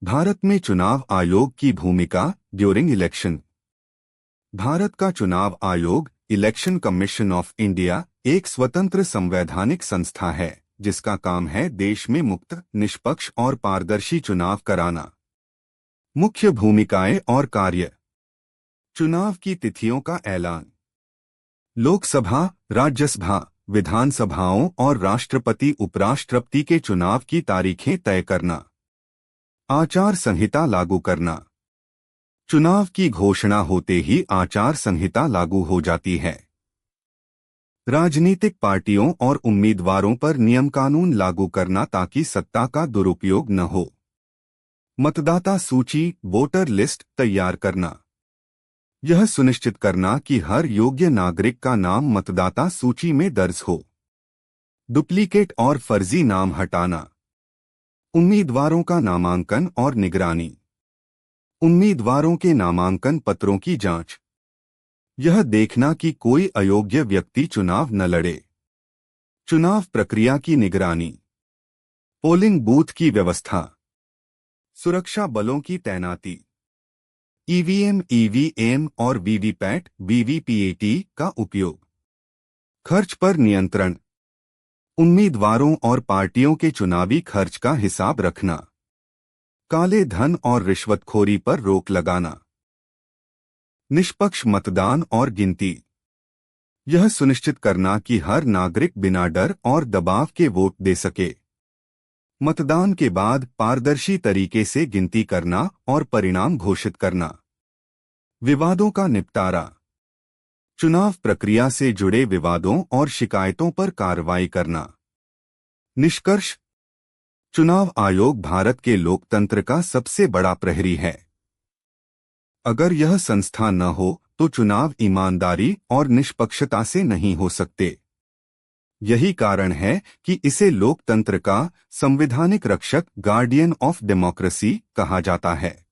भारत में चुनाव आयोग की भूमिका ड्यूरिंग इलेक्शन। भारत का चुनाव आयोग इलेक्शन कमीशन ऑफ इंडिया एक स्वतंत्र संवैधानिक संस्था है जिसका काम है देश में मुक्त, निष्पक्ष और पारदर्शी चुनाव कराना। मुख्य भूमिकाएं और कार्य। चुनाव की तिथियों का ऐलान। लोकसभा, राज्यसभा, विधानसभाओं और राष्ट्रपति उपराष्ट्रपति के चुनाव की तारीखें तय करना। आचार संहिता लागू करना। चुनाव की घोषणा होते ही आचार संहिता लागू हो जाती है। राजनीतिक पार्टियों और उम्मीदवारों पर नियम कानून लागू करना ताकि सत्ता का दुरुपयोग न हो। मतदाता सूची वोटर लिस्ट तैयार करना। यह सुनिश्चित करना कि हर योग्य नागरिक का नाम मतदाता सूची में दर्ज हो। डुप्लीकेट और फर्जी नाम हटाना। उम्मीदवारों का नामांकन और निगरानी। उम्मीदवारों के नामांकन पत्रों की जांच। यह देखना कि कोई अयोग्य व्यक्ति चुनाव न लड़े। चुनाव प्रक्रिया की निगरानी। पोलिंग बूथ की व्यवस्था। सुरक्षा बलों की तैनाती। ईवीएम, ईवीएम और वीवीपैट, वीवीपीएटी का उपयोग। खर्च पर नियंत्रण। उम्मीदवारों और पार्टियों के चुनावी खर्च का हिसाब रखना। काले धन और रिश्वतखोरी पर रोक लगाना। निष्पक्ष मतदान और गिनती। यह सुनिश्चित करना कि हर नागरिक बिना डर और दबाव के वोट दे सके। मतदान के बाद पारदर्शी तरीके से गिनती करना और परिणाम घोषित करना। विवादों का निपटारा। चुनाव प्रक्रिया से जुड़े विवादों और शिकायतों पर कार्रवाई करना। निष्कर्ष। चुनाव आयोग भारत के लोकतंत्र का सबसे बड़ा प्रहरी है। अगर यह संस्था न हो तो चुनाव ईमानदारी और निष्पक्षता से नहीं हो सकते। यही कारण है कि इसे लोकतंत्र का संवैधानिक रक्षक, गार्डियन ऑफ डेमोक्रेसी कहा जाता है।